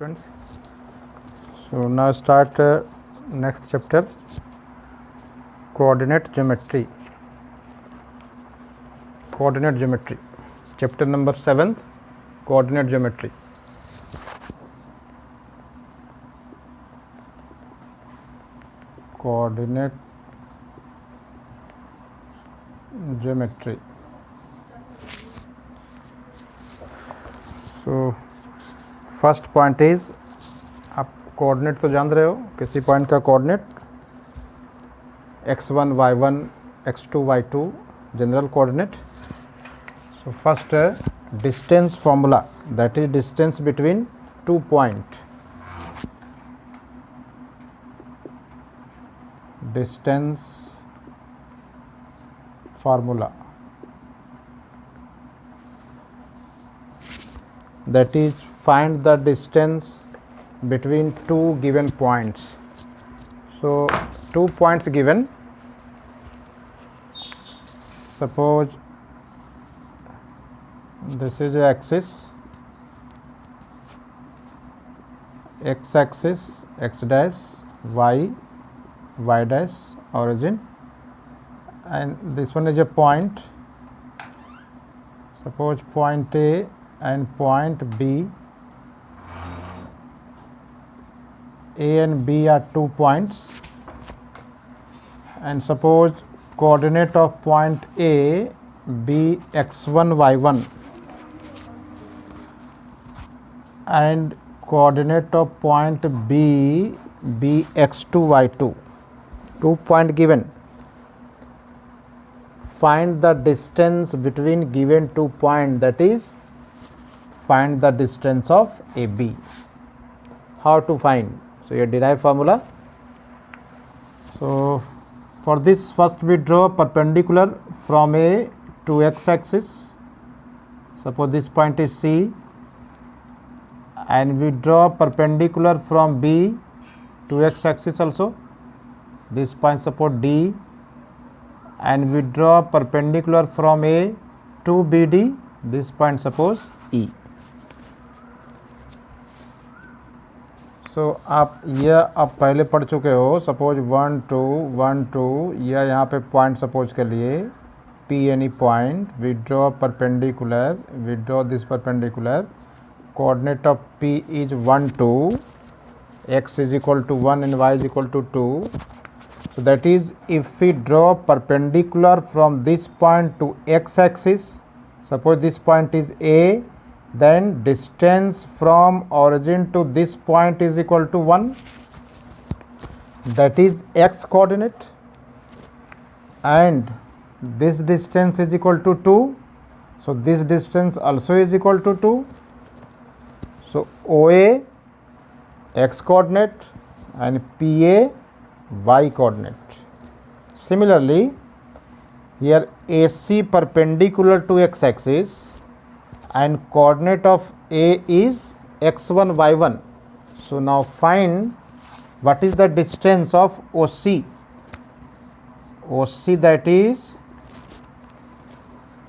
Students, so now start next chapter, coordinate geometry. Coordinate geometry, chapter number 7, coordinate geometry. Coordinate geometry. So first point is, आप coordinate तो जान रहे हो, किसी point का coordinate x1 y1 x2 y2 general coordinate. So first distance formula, that is distance between two point. Distance formula, that is find the distance between two given points. So 2 points given, suppose this is a axis, x axis x dash, y dash origin, and this one is a point. Suppose point A and point B. A and B are 2 points, and suppose coordinate of point A be x1 y1 and coordinate of point B be x2 y2. 2 point given. Find the distance between given 2 points, that is find the distance of AB. How to find? So you derive formula. So for this, first we draw perpendicular from A to x axis. Suppose this point is C, and we draw perpendicular from B to x axis also. This point suppose D, and we draw perpendicular from A to BD. This point suppose E. सो आप पहले पढ़ चुके हो. Suppose 1 2 1 2, या यहाँ पे point suppose के लिए P any point, we draw perpendicular, we draw this perpendicular. Coordinate of P is 1 2, x is equal to 1 and y is equal to 2. So that is, if we draw perpendicular from this point to x axis, suppose this point is A, then distance from origin to this point is equal to 1, that is x coordinate, and this distance is equal to 2, so this distance also is equal to 2. So OA x coordinate and PA y coordinate. Similarly, here AC perpendicular to x axis and coordinate of A is x1 y1. So now find what is the distance of OC. OC, that is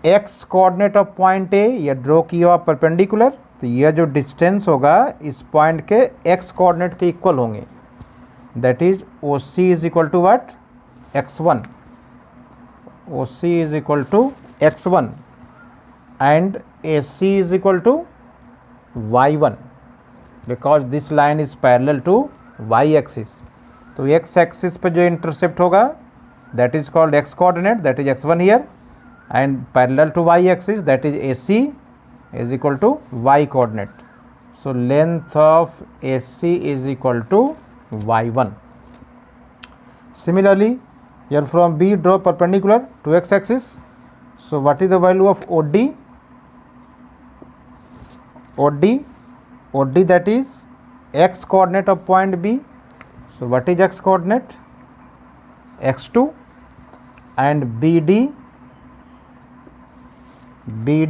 x coordinate of point A. ये draw किया हुआ perpendicular, तो यह जो distance होगा इस point के x coordinate के इक्वल होंगे. That is OC is equal to what, x1. OC is equal to x1 and AC is equal to y1, because this line is parallel to y axis. तो x axis पे जो intercept होगा that is called x coordinate, that is x1 here, and parallel to y axis, that is AC is equal to y coordinate. So length of AC is equal to y1. Similarly, here from B draw perpendicular to x axis. So what is the value of OD? OD, that is x coordinate of point B. So what is x coordinate? x2. And BD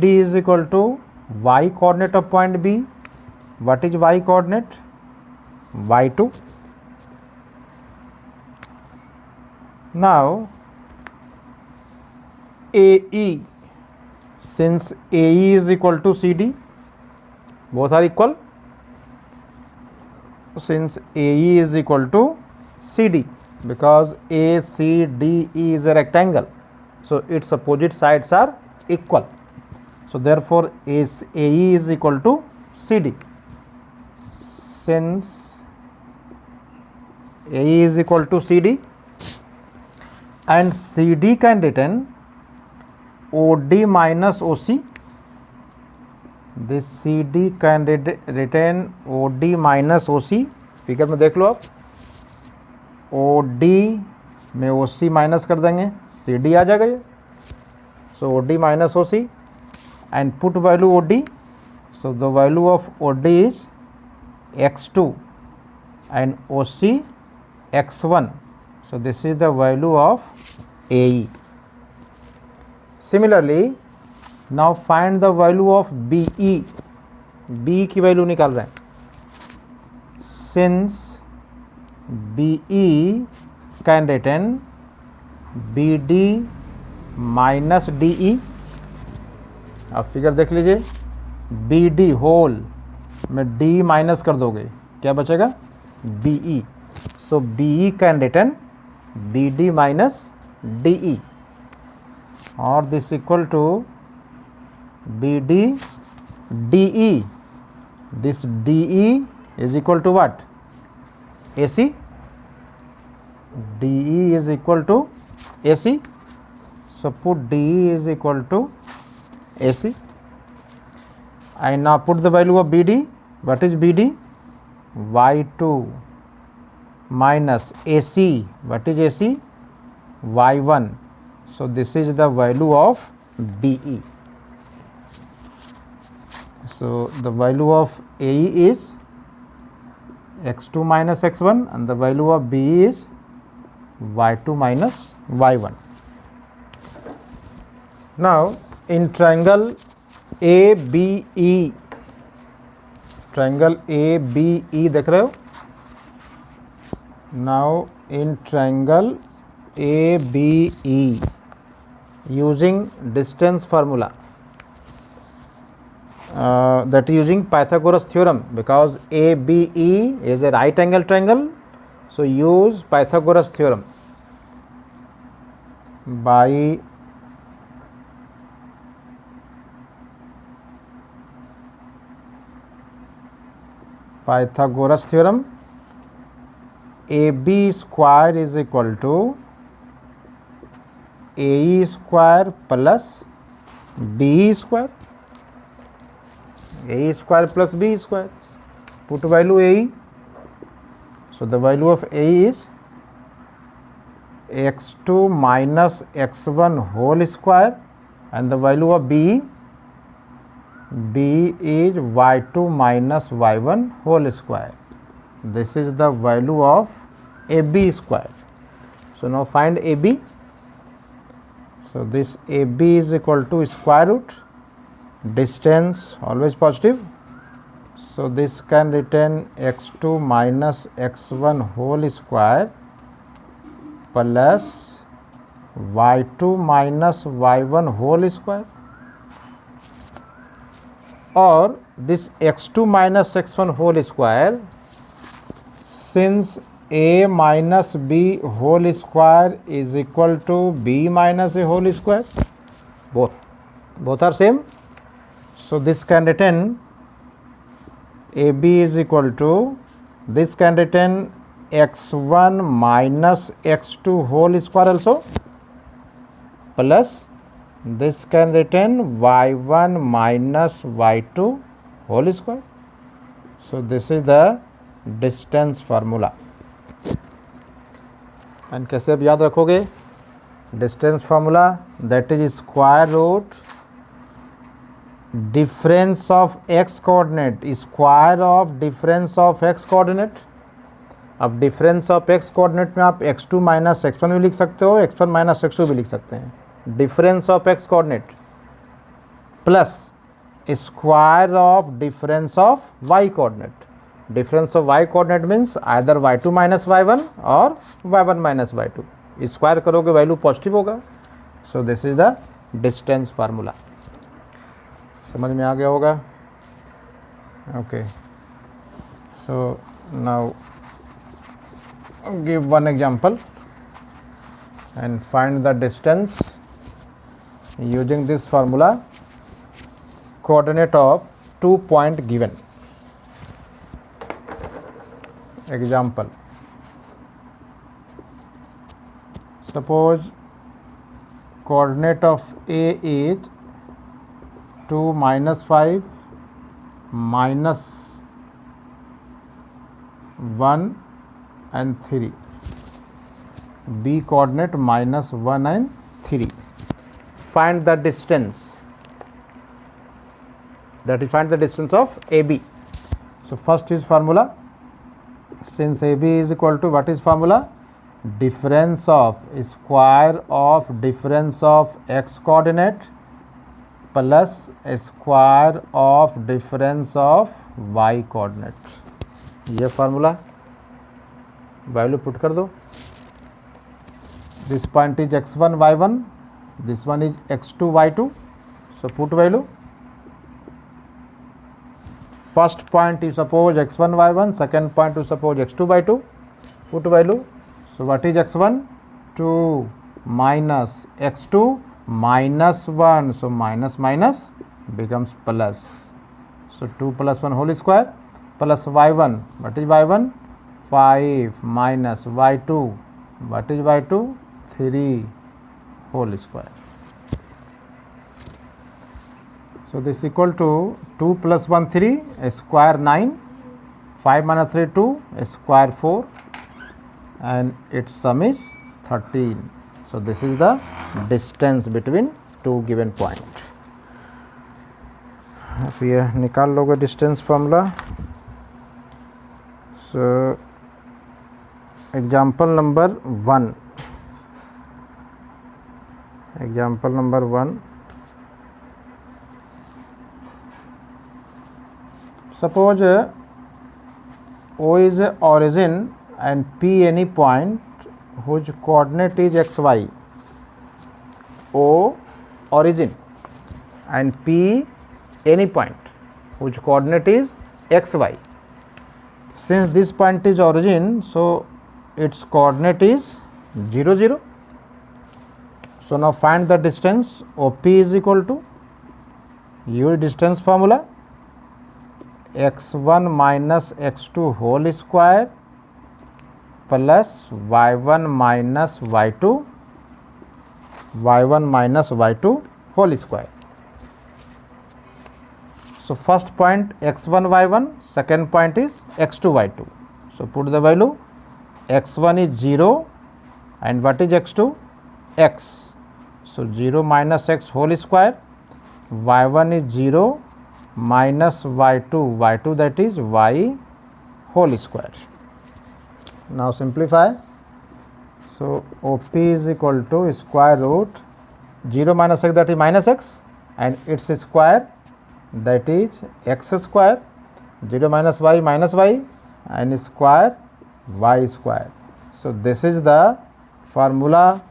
is equal to y coordinate of point B. What is y coordinate? y2. Now AE, since AE is equal to CD, both are equal, since AE is equal to CD, because ACDE is a rectangle, so its opposite sides are equal. So therefore AE is equal to CD. Since AE is equal to CD and CD can retain OD minus OC, this CD can written OD minus OC. Figure में देख लो आप, OD में OC minus कर देंगे, CD आ जाएगा ये. So OD minus OC and put value OD. So the value of OD is x2 and OC x1. So this is the value of AE. Similarly now find the value of BE. B की वैल्यू निकाल रहे हैं. Since BE can written BD minus DE. आप figure देख लीजिए, BD whole में D minus कर दोगे, क्या बचेगा? BE. So BE can written BD minus DE, और this equal to BD DE. This DE is equal to what? AC. DE is equal to AC. So put DE is equal to AC. And now put the value of BD. What is BD? Y2 minus AC. What is AC? Y1. So this is the value of BE. So the value of AE is x2 minus x1 and the value of BE is y2 minus y1. Now in triangle ABE, triangle ABE देख रहे हो? Now in triangle ABE using distance formula, that is using Pythagoras theorem, because ABE is a right angle triangle, so use Pythagoras theorem. By Pythagoras theorem, AB square is equal to AE square plus BE square. AE square plus BE square. Put value AE. So the value of AE is x2 minus x1 whole square, and the value of BE is y2 minus y1 whole square. This is the value of AB square. So now find AB. So this AB is equal to square root, distance always positive. So this can retain x2 minus x1 whole square plus y2 minus y1 whole square, or this x2 minus x1 whole square, since A minus B whole square is equal to B minus A whole square, both are same. So this can retain AB is equal to, this can retain x1 minus x2 whole square also, plus this can retain y1 minus y2 whole square. So this is the distance formula. And कैसे अब याद रखोगे? Distance formula, that is square root difference of x coordinate, square of difference of x coordinate. अब difference of x coordinate में आप x2 minus x1 भी लिख सकते हो, x1 माइनस x2 भी लिख सकते हैं. Difference of x coordinate plus square of difference of y coordinate. Difference of y coordinate means either y2 minus y1 or y1 minus y2. Square करोगे value positive होगा. सो this is the distance formula. समझ में आ गया होगा? Okay. So now give one example and find the distance using this formula, coordinate of 2 point given. Example, suppose coordinate of A is 2 minus 5 minus 1 and 3, B coordinate minus 1 and 3. Find the distance, that is find the distance of AB. So first is formula, since AB is equal to, what is formula? Difference of square of difference of x coordinate plus square of difference of y coordinate. ये formula value put कर दो. This point is x1 y1, this one is x2 y2, so put value. First point you suppose x1 y1, second point you suppose x2 y2, put value. So what is x1? 2 minus x2 minus 1, so minus minus becomes plus, so 2 plus 1 whole square plus y1, what is y1? 5 minus y2, what is y2? 3 whole square. So this equal to 2 plus 1 3, a square 9, 5 minus 3 2, a square 4, and its sum is 13. So this is the distance between two given point. अब ये निकाल लोगे distance formula. So example number 1. Example number 1. Suppose O is a origin and P any point whose coordinate is xy. O origin and P any point whose coordinate is xy. Since this point is origin, so its coordinate is 0 0. So now find the distance. OP is equal to, use distance formula, x1 minus x2 whole square plus y1 minus y2 whole square. So first point x1 y1, second point is x2 y2. So put the value, x1 is 0 and what is x2? X. So 0 minus x whole square, y1 is 0 minus y2 that is y whole square. Now simplify. So OP is equal to square root 0 minus x, that is minus x, and its square, that is x square, 0 minus y and square y square. So this is the formula,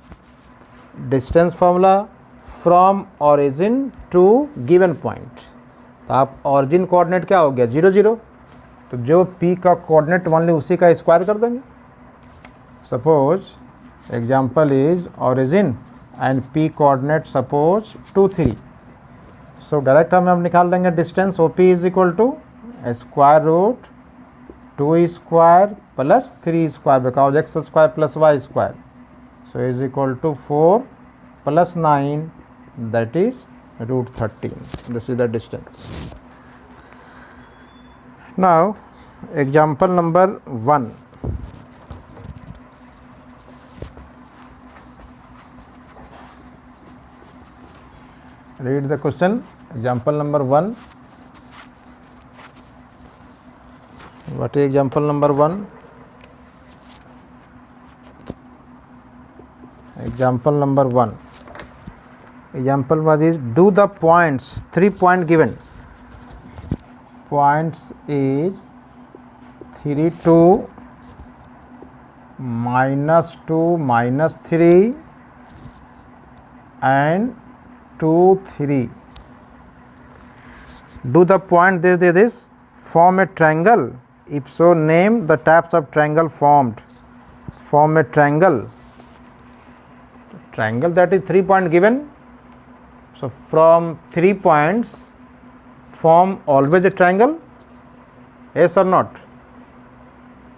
distance formula from origin to given point. तो आप origin coordinate क्या हो गया 0 0, तो जो P का coordinate मान ली उसी का स्क्वायर कर देंगे. Suppose example is origin and P coordinate suppose 2 3. So direct हम निकाल देंगे distance. OP is equal to square root 2 square plus 3 square because x square plus y square. So is equal to 4 plus 9, that is root 13. This is the distance. Now example number 1. Read the question. Example number 1. What is example number 1? Example number 1. Example 1 is, do the points, 3 point given. Points is 3 2 minus 2 minus 3 and 2 3. Do the point this form a triangle If so, name the types of triangle formed. Form a triangle. Triangle that is 3 point given. So from 3 points form always a triangle. Yes or not?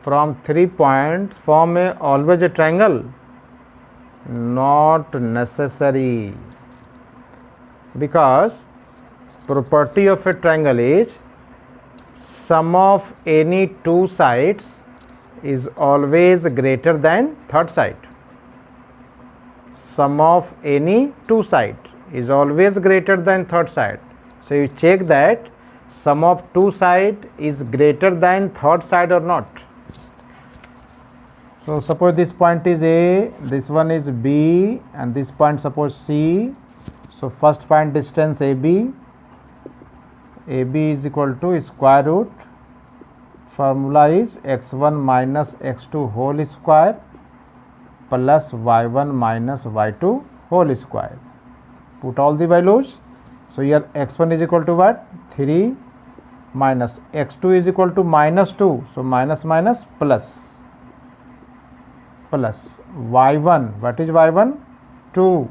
From 3 points form always a triangle. Not necessary, because property of a triangle is sum of any two sides is always greater than third side. Sum of any two side is always greater than third side. So you check that sum of two side is greater than third side or not. So suppose this point is A, this one is B, and this point suppose C. So first find distance AB. AB is equal to square root. Formula is x1 minus x2 whole square plus y1 minus y2 whole square. Put all the values. So here x1 is equal to what? 3 minus x2 is equal to minus 2. So minus minus plus y1. What is y1? 2,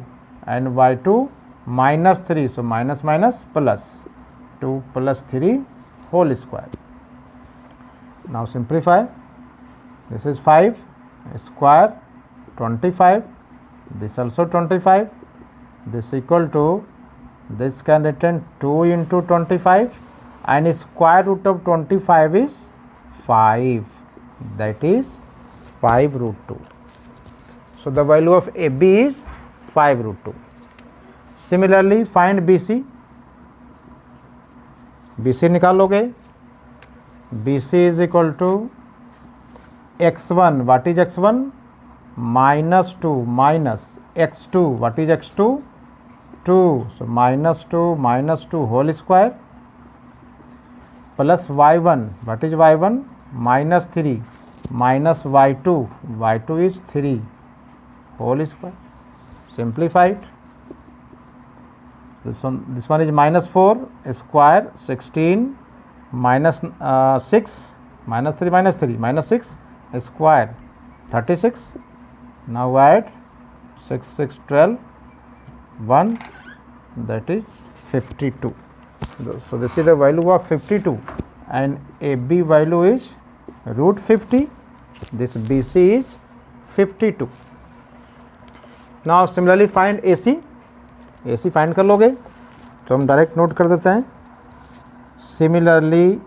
and y2 minus 3. So minus minus plus 2 plus 3 whole square. Now simplify. This is 5 square 25. This also 25. This equal to, this can written 2 into 25, and square root of 25 is 5. That is 5 root 2. So the value of AB is 5 root 2. Similarly, find BC. BC निकालोगे. BC is equal to x1. What is x1? Minus 2 minus x2. What is x2? 2. So minus 2 whole square plus y1. What is y1? Minus 3 minus y2. y2 is 3 whole square. Simplify it. This one is minus 4 square 16 minus 6 minus 3 minus 6 square 36. Now add 6 6 12 1, that is 52. So this is the value of 52, and AB value is root 50. This BC is 52. Now similarly find AC. AC find कर लोगे तो हम direct note कर देते हैं. Similarly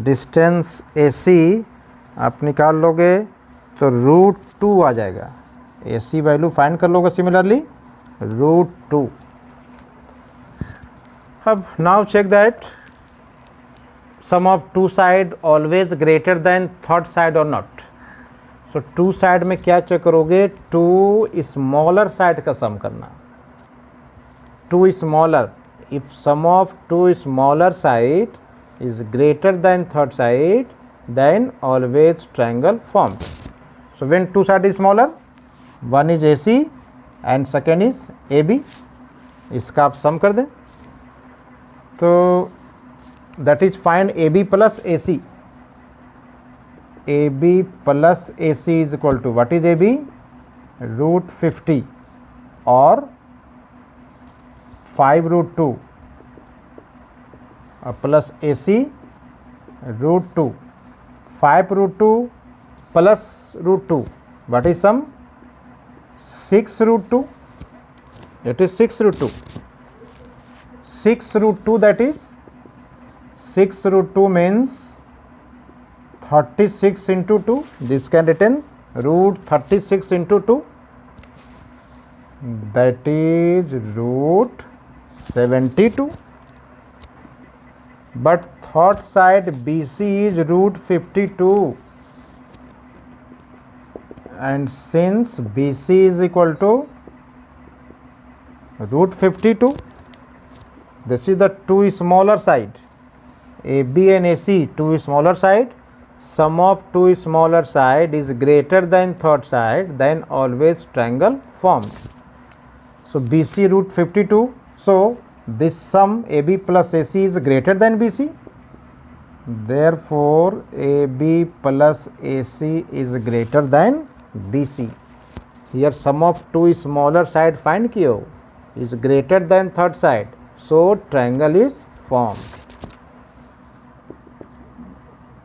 distance AC आप निकाल लोगे तो रूट 2 आ जाएगा. AC वैल्यू फाइंड कर लोगे सिमिलरली रूट 2. अब now check that sum of two side always greater than third side और नॉट. सो टू साइड में क्या चेक करोगे? टू स्मॉलर साइड का सम करना. Two smaller, if sum of two smaller side is greater than third side, then always triangle formed. So when two side is smaller, one is AC and second is AB. इसका आप सम कर दें तो that is find AB plus AC. AB plus AC is equal to, what is AB? Root 50 or 5 root 2 plus AC root 2. 5 root 2 plus root 2. What is sum? 6 root 2. It is 6 root 2. 6 root 2, that is 6 root 2 means 36 into 2. This can written root 36 into 2. That is root 72. But third side BC is root 52, and since BC is equal to root 52, this is the two smaller side, AB and AC, two smaller side. Sum of two smaller side is greater than third side, then always triangle formed. So BC root 52. So this sum AB plus AC is greater than BC. therefore AB plus AC is greater than BC. Here sum of two smaller side find कियो is greater than third side, so triangle is formed.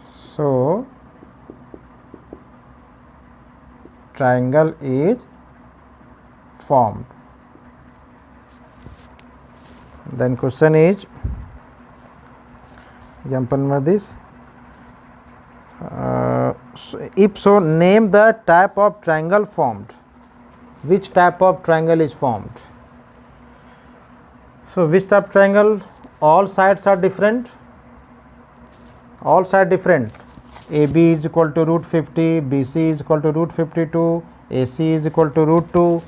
So triangle is formed. Then question is example number this. If so, name the type of triangle formed. Which type of triangle is formed? So which type of triangle? All sides are different. All sides different. AB is equal to root 50, BC is equal to root 52, AC is equal to root 2.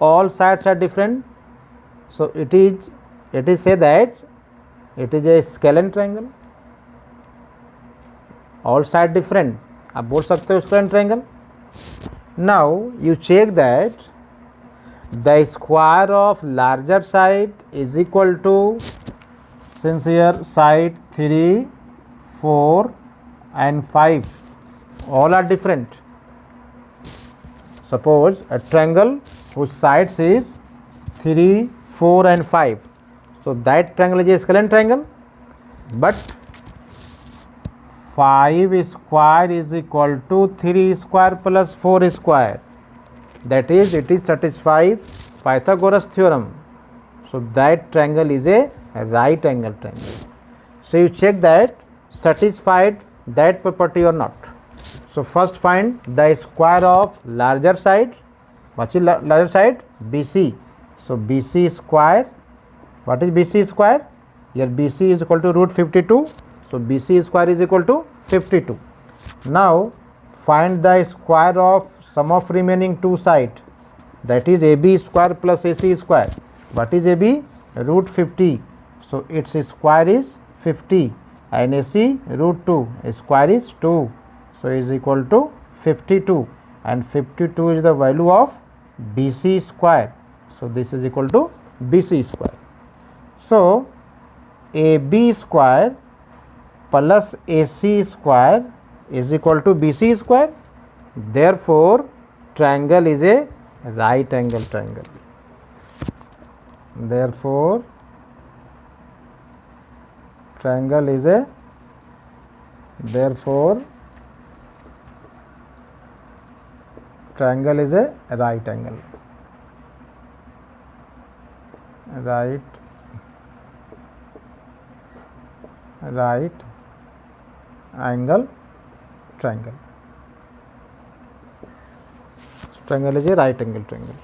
All sides are different. So it is say that it is a scalene triangle. All sides different. आप बोल सकते हो scalene triangle. Now you check that the square of larger side is equal to, since here side 3, 4 and 5 all are different. Suppose a triangle whose sides is 3, 4 and 5. So that triangle is a scalene triangle, but 5 square is equal to 3 square plus 4 square. That is, it is satisfied Pythagoras theorem. So that triangle is a right angle triangle. So you check that satisfied that property or not. So first find the square of larger side. What is larger side? BC. So BC square. What is BC square? Here BC is equal to root 52. So BC square is equal to 52. Now find the square of sum of remaining two sides. That is AB square plus AC square. What is AB? Root 50. So its square is 50 and AC root 2. Square is 2. So is equal to 52, and 52 is the value of BC square. So this is equal to BC square. So AB square plus AC square is equal to BC square. Therefore triangle is a right angle triangle. Therefore triangle is a right angle. Right angle triangle. Triangle is a right angle triangle.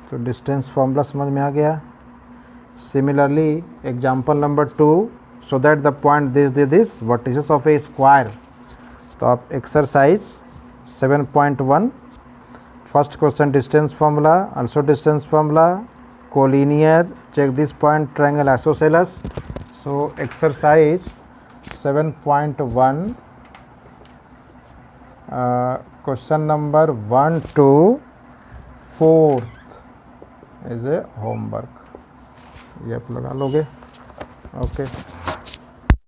तो distance formula समझ में आ गया. Similarly, example number 2, so that the point this vertices of a square. तो आप exercise 7.1 first question distance formula, also distance formula, collinear, check this point, triangle isosceles. So exercise 7.1 question number 1 to 4 is a homework. ये आप लगा लोगे. Okay.